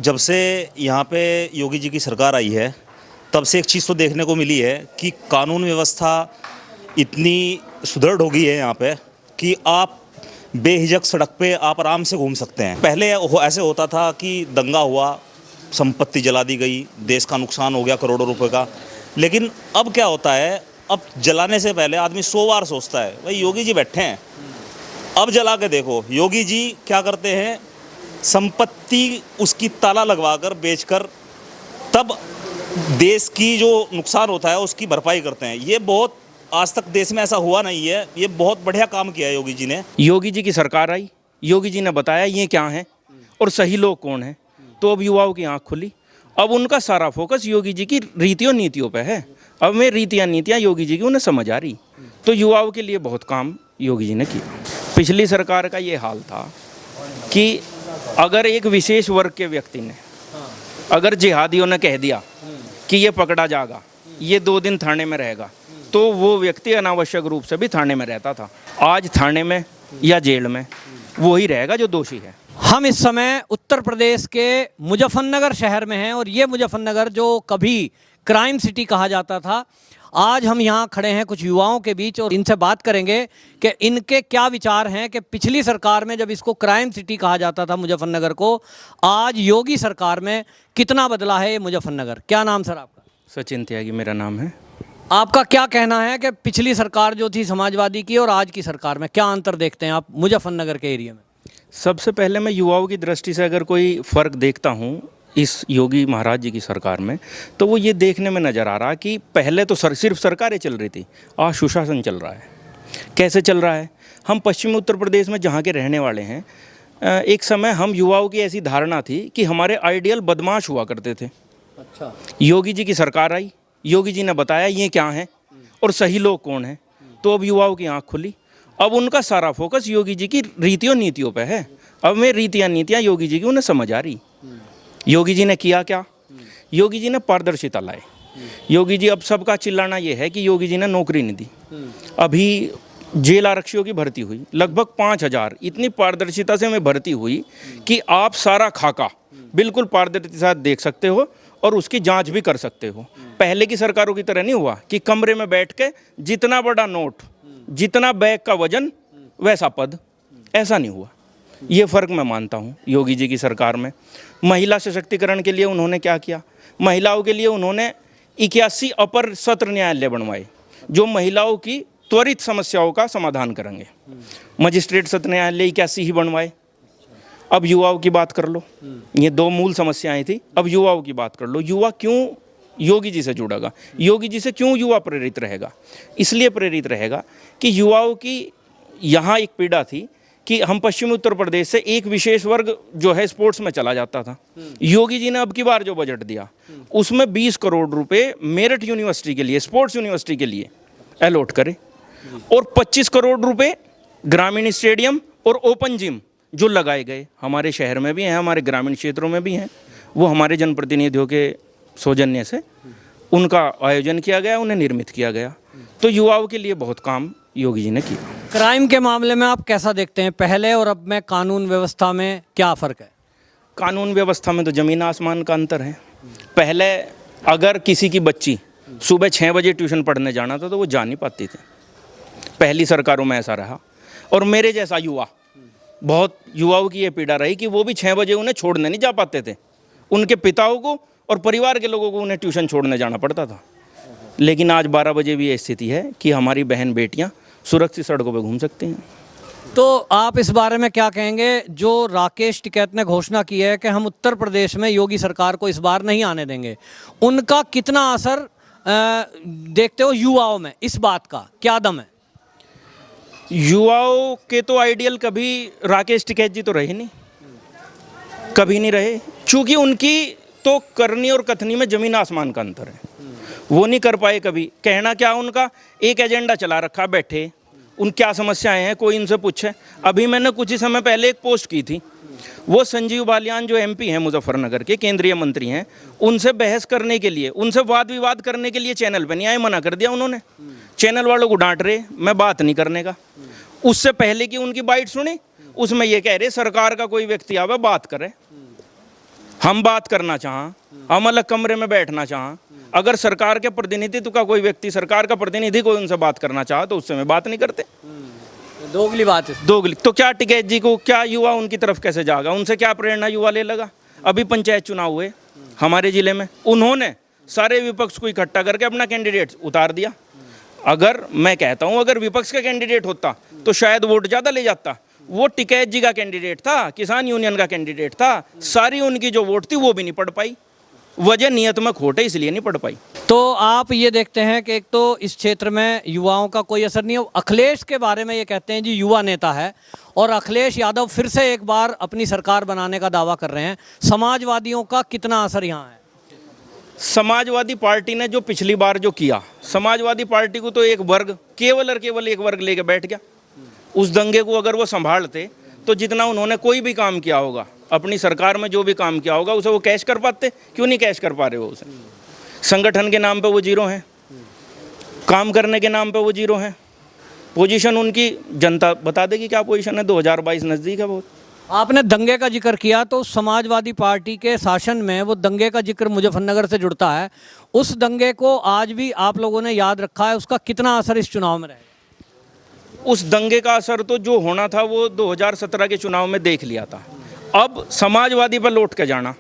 जब से यहाँ पे योगी जी की सरकार आई है तब से एक चीज़ तो देखने को मिली है कि कानून व्यवस्था इतनी सुदृढ़ हो गई है यहाँ पे कि आप बेहिचक सड़क पे आप आराम से घूम सकते हैं। पहले ऐसे होता था कि दंगा हुआ, संपत्ति जला दी गई, देश का नुकसान हो गया करोड़ों रुपए का। लेकिन अब क्या होता है, अब जलाने से पहले आदमी 100 बार सोचता है। भाई योगी जी बैठे हैं, अब जला के देखो। योगी जी क्या करते हैं, संपत्ति उसकी ताला लगवाकर बेचकर तब देश की जो नुकसान होता है उसकी भरपाई करते हैं। ये बहुत, आज तक देश में ऐसा हुआ नहीं है। ये बहुत बढ़िया काम किया है योगी जी ने। योगी जी की सरकार आई, योगी जी ने बताया ये क्या है और सही लोग कौन हैं, तो अब युवाओं की आंख खुली। अब उनका सारा फोकस योगी जी की रीतियों नीतियों पे है। अब मैं रीतियाँ नीतियाँ योगी जी की उन्हें समझ आ रही, तो युवाओं के लिए बहुत काम योगी जी ने किया। पिछली सरकार का ये हाल था कि अगर एक विशेष वर्ग के व्यक्ति ने, अगर जिहादियों ने कह दिया कि ये पकड़ा जाएगा, ये 2 दिन थाने में रहेगा, तो वो व्यक्ति अनावश्यक रूप से भी थाने में रहता था। आज थाने में या जेल में वो ही रहेगा जो दोषी है। हम इस समय उत्तर प्रदेश के मुजफ्फरनगर शहर में हैं और ये मुजफ्फरनगर जो कभी क्राइम सिटी कहा जाता था, आज हम यहाँ खड़े हैं कुछ युवाओं के बीच और इनसे बात करेंगे कि इनके क्या विचार हैं कि पिछली सरकार में जब इसको क्राइम सिटी कहा जाता था मुजफ्फरनगर को, आज योगी सरकार में कितना बदला है ये मुजफ्फरनगर। क्या नाम सर आपका? सचिन त्यागी मेरा नाम है। आपका क्या कहना है कि पिछली सरकार जो थी समाजवादी की और आज की सरकार में क्या अंतर देखते हैं आप मुजफ्फरनगर के एरिया में? सबसे पहले मैं युवाओं की दृष्टि से अगर कोई फ़र्क देखता हूँ इस योगी महाराज जी की सरकार में, तो वो ये देखने में नज़र आ रहा कि पहले तो सिर्फ सरकारें चल रही थी, आज सुशासन चल रहा है। कैसे चल रहा है? हम पश्चिमी उत्तर प्रदेश में जहाँ के रहने वाले हैं, एक समय हम युवाओं की ऐसी धारणा थी कि हमारे आइडियल बदमाश हुआ करते थे। अच्छा। योगी जी की सरकार आई, योगी जी ने बताया ये क्या है और सही लोग कौन हैं, तो अब युवाओं की आंख खुली। अब उनका सारा फोकस योगी जी की रीतियों नीतियों पे है। अब मैं रीतियाँ नीतियाँ योगी जी की उन्हें समझ आ रही। योगी जी ने किया क्या? योगी जी ने पारदर्शिता लाई। योगी जी, अब सबका चिल्लाना ये है कि योगी जी ने नौकरी नहीं दी। अभी जेल आरक्षियों की भर्ती हुई, लगभग 5000 इतनी पारदर्शिता से मैं भर्ती हुई कि आप सारा खाका बिल्कुल पारदर्शिता के साथ देख सकते हो और उसकी जांच भी कर सकते हो। पहले की सरकारों की तरह नहीं हुआ कि कमरे में बैठ के जितना बड़ा नोट, जितना बैग का वजन वैसा पद, ऐसा नहीं हुआ। ये फ़र्क मैं मानता हूँ योगी जी की सरकार में। महिला सशक्तिकरण के लिए उन्होंने क्या किया? महिलाओं के लिए उन्होंने 81 अपर सत्र न्यायालय बनवाए जो महिलाओं की त्वरित समस्याओं का समाधान करेंगे। मजिस्ट्रेट सत्र न्यायालय 81 ही बनवाए। अब युवाओं की बात कर लो, ये 2 मूल समस्याएं थी। अब युवाओं की बात कर लो, युवा क्यों योगी जी से जुड़ेगा? योगी जी से क्यों युवा प्रेरित रहेगा? इसलिए प्रेरित रहेगा कि युवाओं की यहाँ एक पीड़ा थी कि हम पश्चिमी उत्तर प्रदेश से एक विशेष वर्ग जो है स्पोर्ट्स में चला जाता था। योगी जी ने अब की बार जो बजट दिया उसमें 20 करोड़ रुपए मेरिट यूनिवर्सिटी के लिए, स्पोर्ट्स यूनिवर्सिटी के लिए अलॉट करे और 25 करोड़ रुपए ग्रामीण स्टेडियम और ओपन जिम जो लगाए गए, हमारे शहर में भी हैं, हमारे ग्रामीण क्षेत्रों में भी हैं, वो हमारे जनप्रतिनिधियों के सौजन्य से उनका आयोजन किया गया, उन्हें निर्मित किया गया। तो युवाओं के लिए बहुत काम योगी जी ने किया। क्राइम के मामले में आप कैसा देखते हैं, पहले और अब में कानून व्यवस्था में क्या फ़र्क है? कानून व्यवस्था में तो ज़मीन आसमान का अंतर है। पहले अगर किसी की बच्ची सुबह 6 बजे ट्यूशन पढ़ने जाना था तो वो जा नहीं पाती थी। पहली सरकारों में ऐसा रहा। और मेरे जैसा युवा, बहुत युवाओं की ये पीड़ा रही कि वो भी 6 बजे उन्हें छोड़ने नहीं जा पाते थे। उनके पिताओं को और परिवार के लोगों को उन्हें ट्यूशन छोड़ने जाना पड़ता था। लेकिन आज 12 बजे भी ये स्थिति है कि हमारी बहन बेटियाँ सुरक्षित सड़कों पर घूम सकती हैं। तो आप इस बारे में क्या कहेंगे, जो राकेश टिकैत ने घोषणा की है कि हम उत्तर प्रदेश में योगी सरकार को इस बार नहीं आने देंगे, उनका कितना असर देखते हो युवाओं में? इस बात का क्या दम है? युवाओं के तो आइडियल कभी राकेश टिकैत जी तो रहे नहीं, कभी नहीं रहे, क्योंकि उनकी तो करनी और कथनी में ज़मीन आसमान का अंतर है। वो नहीं कर पाए कभी। कहना क्या, उनका एक एजेंडा चला रखा, बैठे उन क्या समस्याएं हैं कोई इनसे पूछे। अभी मैंने कुछ ही समय पहले एक पोस्ट की थी, वो संजीव बालियान जो MP हैं मुजफ्फरनगर के, केंद्रीय मंत्री हैं, उनसे बहस करने के लिए, उनसे वाद विवाद करने के लिए चैनल पर नहीं आए, मना कर दिया उन्होंने। चैनल वालों को डांट रहे मैं बात नहीं करने का। उससे पहले की उनकी बाइट सुनी, उसमें ये कह रहे सरकार का कोई व्यक्ति आवे बात करे। हम बात करना चाहें, हम अलग कमरे में बैठना चाहें, अगर सरकार के प्रतिनिधित्व का कोई व्यक्ति, सरकार का प्रतिनिधि कोई उनसे बात करना चाहे तो उससे में बात नहीं करते। दोगली बात है। दोगली तो क्या टिकैत जी को क्या युवा उनकी तरफ कैसे जाएगा, उनसे क्या प्रेरणा युवा ले लगा। अभी पंचायत चुनाव हुए हमारे जिले में, उन्होंने सारे विपक्ष को इकट्ठा करके अपना कैंडिडेट उतार दिया। अगर मैं कहता हूं अगर विपक्ष का कैंडिडेट होता तो शायद वोट ज़्यादा ले जाता। वो टिकैत जी का कैंडिडेट था, किसान यूनियन का कैंडिडेट था, सारी उनकी जो वोट थी वो भी नहीं पड़ पाई। वजह नियत में खोट है, इसलिए नहीं पड़ पाई। तो आप ये देखते हैं कि एक तो इस क्षेत्र में युवाओं का कोई असर नहीं है। अखिलेश के बारे में ये कहते हैं जी युवा नेता है, और अखिलेश यादव फिर से एक बार अपनी सरकार बनाने का दावा कर रहे हैं। समाजवादियों का कितना असर यहाँ है? समाजवादी पार्टी ने जो पिछली बार जो किया, समाजवादी पार्टी को तो एक वर्ग, केवल और केवल एक वर्ग लेके बैठ गया। उस दंगे को अगर वो संभालते तो जितना उन्होंने कोई भी काम किया होगा, अपनी सरकार में जो भी काम किया होगा, उसे वो कैश कर पाते। क्यों नहीं कैश कर पा रहे हो उसे? संगठन के नाम पे वो जीरो हैं, काम करने के नाम पे वो जीरो हैं। पोजीशन उनकी जनता बता देगी क्या पोजीशन है। 2022 नज़दीक है बहुत। आपने दंगे का जिक्र किया, तो समाजवादी पार्टी के शासन में वो दंगे का जिक्र मुजफ्फरनगर से जुड़ता है। उस दंगे को आज भी आप लोगों ने याद रखा है, उसका कितना असर इस चुनाव में रहेगा? उस दंगे का असर तो जो होना था वो 2017 के चुनाव में देख लिया था। अब समाजवादी पर लौट के जाना,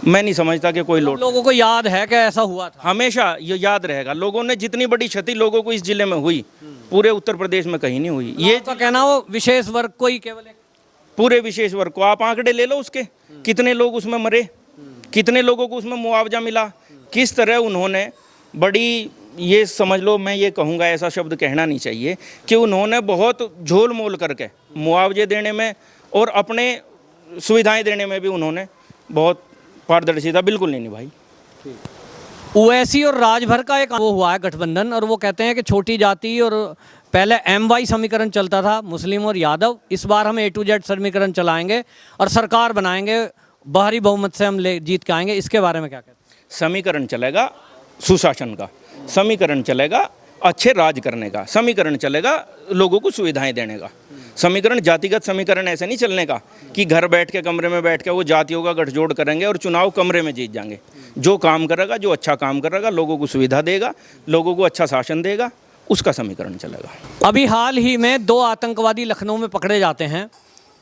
मैं नहीं समझता कि कोई लौट। लोगों को याद है कि ऐसा हुआ था, हमेशा ये याद रहेगा। लोगों ने जितनी बड़ी क्षति लोगों को इस जिले में हुई, पूरे उत्तर प्रदेश में कहीं नहीं हुई। ये तो कहना वो विशेष वर्ग को ही केवल एक पूरे विशेष वर्ग को आप आंकड़े ले लो उसके, कितने लोग उसमें मरे, कितने लोगों को उसमें मुआवजा मिला, किस तरह उन्होंने बड़ी, ये समझ लो, मैं ये कहूँगा, ऐसा शब्द कहना नहीं चाहिए, कि उन्होंने बहुत झोल मोल करके मुआवजे देने में और अपने सुविधाएं देने में भी उन्होंने बहुत पारदर्शिता बिल्कुल नहीं निभाई। ओवैसी और राजभर का एक वो हुआ है गठबंधन, और वो कहते हैं कि छोटी जाति, और पहले MY समीकरण चलता था, मुस्लिम और यादव, इस बार हम A to Z समीकरण चलाएंगे और सरकार बनाएंगे, बाहरी बहुमत से हम जीत के आएंगे। इसके बारे में क्या कहते हैं? समीकरण चलेगा सुशासन का, समीकरण चलेगा अच्छे राज करने का, समीकरण चलेगा लोगों को सुविधाएं देने का। समीकरण जातिगत समीकरण ऐसे नहीं चलने का कि घर बैठ के कमरे में बैठ के वो जातियों का गठजोड़ करेंगे और चुनाव कमरे में जीत जाएंगे। जो काम करेगा, जो अच्छा काम करेगा, लोगों को सुविधा देगा, लोगों को अच्छा शासन देगा, उसका समीकरण चलेगा। अभी हाल ही में 2 आतंकवादी लखनऊ में पकड़े जाते हैं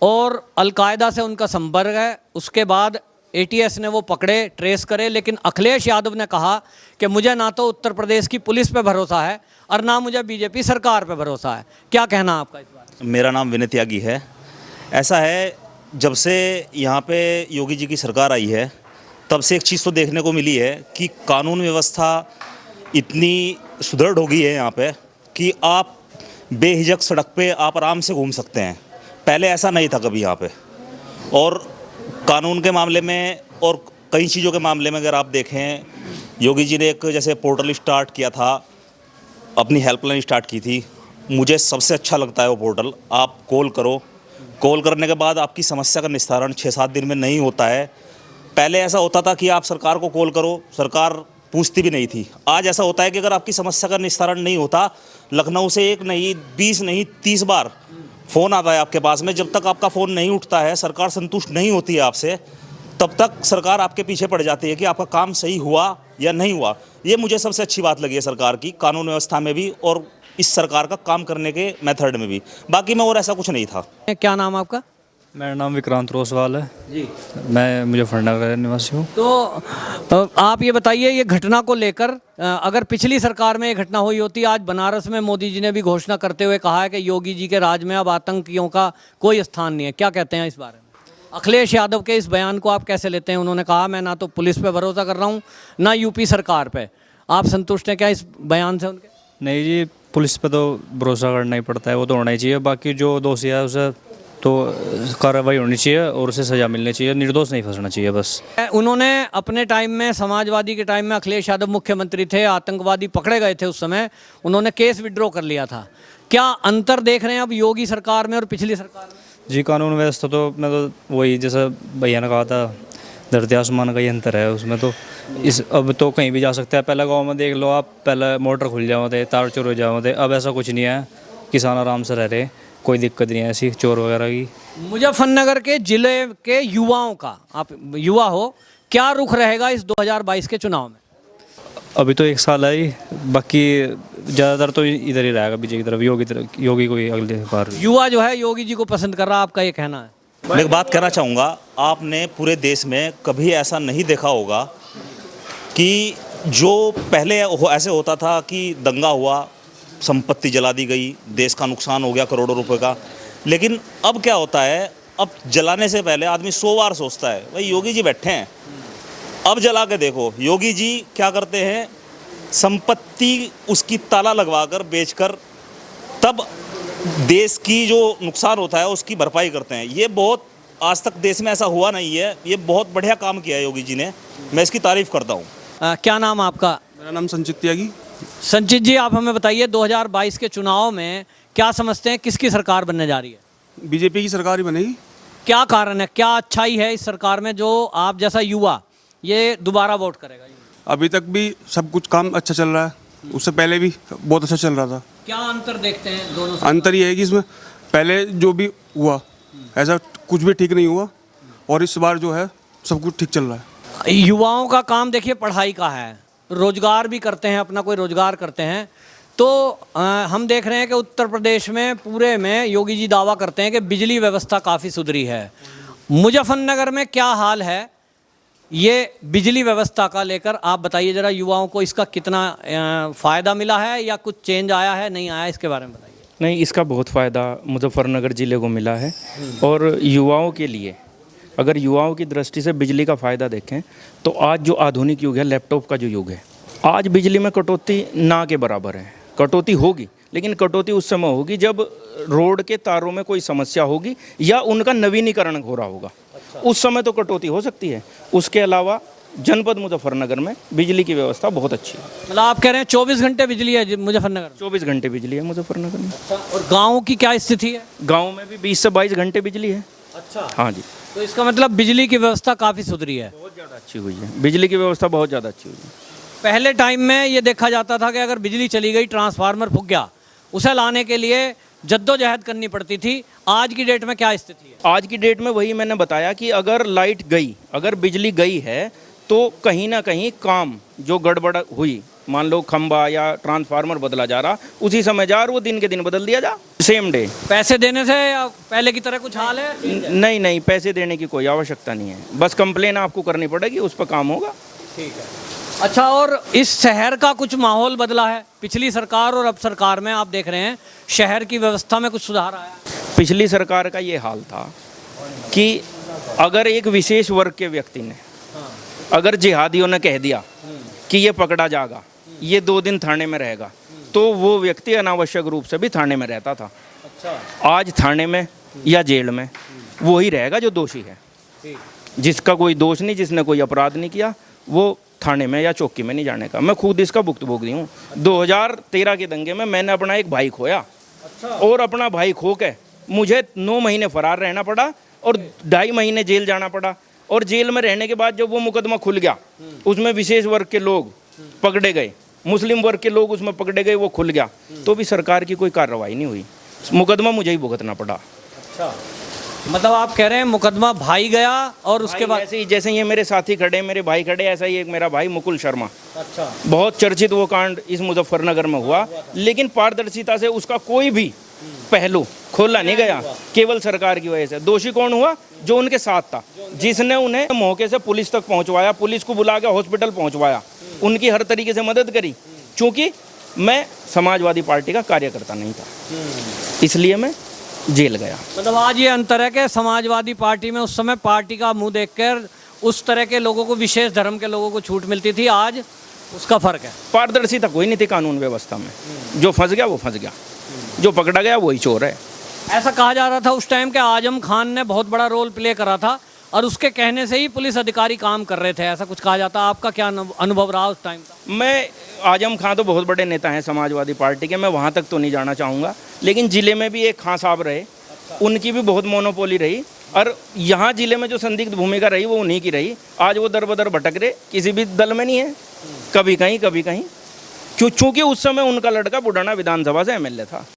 और अलकायदा से उनका संपर्क है। उसके बाद ATS ने वो पकड़े, ट्रेस करे, लेकिन अखिलेश यादव ने कहा कि मुझे ना तो उत्तर प्रदेश की पुलिस पे भरोसा है और ना मुझे BJP सरकार पे भरोसा है। क्या कहना आपका इस बारे में? मेरा नाम विनय त्यागी है। ऐसा है, जब से यहाँ पे योगी जी की सरकार आई है तब से एक चीज़ तो देखने को मिली है कि कानून व्यवस्था इतनी सुदृढ़ हो गई है यहाँ पे कि आप बेहिचक सड़क पे आप आराम से घूम सकते हैं। पहले ऐसा नहीं था कभी यहाँ पे। और कानून के मामले में और कई चीज़ों के मामले में अगर आप देखें, योगी जी ने एक जैसे पोर्टल स्टार्ट किया था, अपनी हेल्पलाइन स्टार्ट की थी। मुझे सबसे अच्छा लगता है वो पोर्टल। आप कॉल करो, कॉल करने के बाद आपकी समस्या का निस्तारण 6-7 दिन में नहीं होता है। पहले ऐसा होता था कि आप सरकार को कॉल करो, सरकार पूछती भी नहीं थी। आज ऐसा होता है कि अगर आपकी समस्या का निस्तारण नहीं होता, लखनऊ से 1 नहीं, 20 नहीं, 30 बार फ़ोन आता है आपके पास में। जब तक आपका फ़ोन नहीं उठता है, सरकार संतुष्ट नहीं होती है आपसे, तब तक सरकार आपके पीछे पड़ जाती है कि आपका काम सही हुआ या नहीं हुआ। ये मुझे सबसे अच्छी बात लगी है सरकार की, कानून व्यवस्था में भी और इस सरकार का काम करने के मेथड में भी। बाकी में और ऐसा कुछ नहीं था। क्या नाम आपका? मेरा नाम विक्रांत रोसवाल है जी। मैं मुजफ्फरनगर निवासी हूँ। तो आप ये बताइए, ये घटना को लेकर अगर पिछली सरकार में ये घटना हुई होती, आज बनारस में मोदी जी ने भी घोषणा करते हुए कहा है कि योगी जी के राज में अब आतंकियों का कोई स्थान नहीं है। क्या कहते हैं इस बारे में? अखिलेश यादव के इस बयान को आप कैसे लेते हैं? उन्होंने कहा मैं ना तो पुलिस पे भरोसा कर रहा हूँ ना यूपी सरकार पे। आप संतुष्ट हैं क्या इस बयान से उनके? नहीं जी, पुलिस पे तो भरोसा करना ही पड़ता है, वो तो होना ही चाहिए। बाकी जो दोषी है उसे तो कार्रवाई होनी चाहिए और उसे सज़ा मिलनी चाहिए, निर्दोष नहीं फंसना चाहिए बस। उन्होंने अपने टाइम में, समाजवादी के टाइम में, अखिलेश यादव मुख्यमंत्री थे, आतंकवादी पकड़े गए थे उस समय, उन्होंने केस विड्रॉ कर लिया था। क्या अंतर देख रहे हैं अब योगी सरकार में और पिछली सरकार में? जी, कानून व्यवस्था तो मैं तो वही, जैसा भैया ने कहा था, धरती आसमान का ही अंतर है उसमें। तो इस अब तो कहीं भी जा सकते हैं। पहले गाँव में देख लो आप, पहले मोटर खुल जाओ थे, तार चोर हो जाओ थे, अब ऐसा कुछ नहीं है। किसान आराम से रह रहे। कोई दिक्कत नहीं है ऐसी चोर वगैरह की। मुजफ्फरनगर के जिले के युवाओं का, आप युवा हो, क्या रुख रहेगा इस 2022 के चुनाव में? अभी तो 1 साल है ही, बाकी ज़्यादातर तो इधर ही रहेगा बीजेपी की तरफ, योगी को ही अगले बार। युवा जो है योगी जी को पसंद कर रहा, आपका ये कहना है? मैं एक बात कहना चाहूँगा, आपने पूरे देश में कभी ऐसा नहीं देखा होगा कि जो पहले ऐसे होता था कि दंगा हुआ, संपत्ति जला दी गई, देश का नुकसान हो गया करोड़ों रुपए का, लेकिन अब क्या होता है, अब जलाने से पहले आदमी 100 बार सोचता है। भाई योगी जी बैठे हैं, अब जला के देखो। योगी जी क्या करते हैं, संपत्ति उसकी ताला लगवाकर बेचकर तब देश की जो नुकसान होता है उसकी भरपाई करते हैं। ये बहुत, आज तक देश में ऐसा हुआ नहीं है, ये बहुत बढ़िया काम किया है योगी जी ने, मैं इसकी तारीफ़ करता हूँ। क्या नाम आपका? मेरा नाम संचित त्यागी। संचित जी, आप हमें बताइए 2022 के चुनाव में क्या समझते हैं, किसकी सरकार बनने जा रही है? बीजेपी की सरकार ही बनेगी। क्या कारण है, क्या अच्छाई है इस सरकार में जो आप जैसा युवा ये दोबारा वोट करेगा? अभी तक भी सब कुछ काम अच्छा चल रहा है, उससे पहले भी बहुत अच्छा चल रहा था। क्या अंतर देखते हैं दोनों? अंतर ये है कि इसमें पहले जो भी हुआ ऐसा कुछ भी ठीक नहीं हुआ, और इस बार जो है सब कुछ ठीक चल रहा है। युवाओं का काम देखिए पढ़ाई का है, रोजगार भी करते हैं, अपना कोई रोजगार करते हैं। तो हम देख रहे हैं कि उत्तर प्रदेश में पूरे में योगी जी दावा करते हैं कि बिजली व्यवस्था काफ़ी सुधरी है। मुजफ्फरनगर में क्या हाल है ये बिजली व्यवस्था का लेकर आप बताइए ज़रा, युवाओं को इसका कितना फ़ायदा मिला है या कुछ चेंज आया है, नहीं आया, इसके बारे में बताइए। नहीं, इसका बहुत फ़ायदा मुजफ्फरनगर ज़िले को मिला है। और युवाओं के लिए, अगर युवाओं की दृष्टि से बिजली का फ़ायदा देखें तो आज जो आधुनिक युग है, लैपटॉप का जो युग है, आज बिजली में कटौती ना के बराबर है। कटौती होगी, लेकिन कटौती उस समय होगी जब रोड के तारों में कोई समस्या होगी या उनका नवीनीकरण हो रहा होगा, उस समय तो कटौती हो सकती है। उसके अलावा जनपद मुजफ्फरनगर में बिजली की व्यवस्था बहुत अच्छी है। मतलब आप कह रहे हैं 24 घंटे बिजली है मुजफ्फरनगर में? 24 घंटे बिजली है मुजफ्फरनगर में। और गाँव की क्या स्थिति है? गाँव में भी 20 से 22 घंटे बिजली है। अच्छा, हाँ जी। तो इसका मतलब बिजली की व्यवस्था काफ़ी सुधरी है, बहुत ज़्यादा अच्छी हुई है, बिजली की व्यवस्था बहुत ज़्यादा अच्छी हुई है। पहले टाइम में ये देखा जाता था कि अगर बिजली चली गई, ट्रांसफार्मर फूक गया, उसे लाने के लिए जद्दोजहद करनी पड़ती थी। आज की डेट में क्या स्थिति है? आज की डेट में वही मैंने बताया कि अगर लाइट गई, अगर बिजली गई है तो कहीं ना कहीं काम जो गड़बड़ हुई, मान लो खंबा या ट्रांसफार्मर बदला जा रहा, उसी समय जा और वो दिन के दिन बदल दिया जा, सेम डे। पैसे देने से या पहले की तरह कुछ हाल है? नहीं नहीं, पैसे देने की कोई आवश्यकता नहीं है, बस कंप्लेन आपको करनी पड़ेगी, उस पर काम होगा। ठीक है। अच्छा, और इस शहर का कुछ माहौल बदला है पिछली सरकार और अब सरकार में? आप देख रहे हैं शहर की व्यवस्था में कुछ सुधार आया? पिछली सरकार का ये हाल था कि अगर एक विशेष वर्ग के व्यक्ति ने, अगर जिहादियों ने कह दिया कि ये पकड़ा जाएगा, ये 2 दिन थाने में रहेगा, तो वो व्यक्ति अनावश्यक रूप से भी थाने में रहता था। अच्छा। आज थाने में या जेल में वो ही रहेगा जो दोषी है। जिसका कोई दोष नहीं, जिसने कोई अपराध नहीं किया, वो थाने में या चौकी में नहीं जाने का। मैं खुद इसका भुक्तभोगी हूँ। 2013 के दंगे में मैंने अपना एक भाई खोया। अच्छा। और अपना भाई खो के मुझे 9 महीने फरार रहना पड़ा और 2.5 महीने जेल जाना पड़ा। और जेल में रहने के बाद जब वो मुकदमा खुल गया, उसमें विशेष वर्ग के लोग पकड़े गए, मुस्लिम वर्ग के लोग उसमें पकड़े गए, वो खुल गया, तो भी सरकार की कोई कार्रवाई नहीं हुई, मुकदमा मुझे ही भुगतना पड़ा। अच्छा, मतलब आप कह रहे हैं मुकदमा भाई गया और उसके बाद ऐसे ही, जैसे ये मेरे साथी खड़े, मेरे भाई खड़े, ऐसा ही एक मेरा भाई मुकुल शर्मा। अच्छा। बहुत चर्चित वो कांड इस मुजफ्फरनगर में हुआ, लेकिन पारदर्शिता से उसका कोई भी पहलू खोला नहीं गया, केवल सरकार की वजह से। दोषी कौन हुआ? जो उनके साथ था, जिसने उन्हें मौके से पुलिस तक पहुंचवाया, पुलिस को बुला के हॉस्पिटल पहुंचवाया, उनकी हर तरीके से मदद करी। क्योंकि मैं समाजवादी पार्टी का कार्यकर्ता नहीं था, इसलिए मैं जेल गया। मतलब आज ये अंतर है कि समाजवादी पार्टी में उस समय पार्टी का मुंह देखकर उस तरह के लोगों को, विशेष धर्म के लोगों को छूट मिलती थी, आज उसका फर्क है। पारदर्शिता कोई नहीं थी कानून व्यवस्था में। जो फंस गया वो फंस गया, जो पकड़ा गया वही चोर है। ऐसा कहा जा रहा था उस टाइम के आजम खान ने बहुत बड़ा रोल प्ले करा था और उसके कहने से ही पुलिस अधिकारी काम कर रहे थे, ऐसा कुछ कहा जाता। आपका क्या अनुभव रहा उस टाइम का? मैं, आजम खान तो बहुत बड़े नेता हैं समाजवादी पार्टी के, मैं वहाँ तक तो नहीं जाना चाहूँगा, लेकिन ज़िले में भी एक खान साहब रहे, उनकी भी बहुत मोनोपोली रही, और यहाँ ज़िले में जो संदिग्ध भूमिका रही वो उन्हीं की रही। आज वो दर बदर भटक रहे, किसी भी दल में नहीं है, कभी कहीं कभी कहीं, क्योंकि उस समय उनका लड़का बुढ़ाना विधानसभा से MLA था।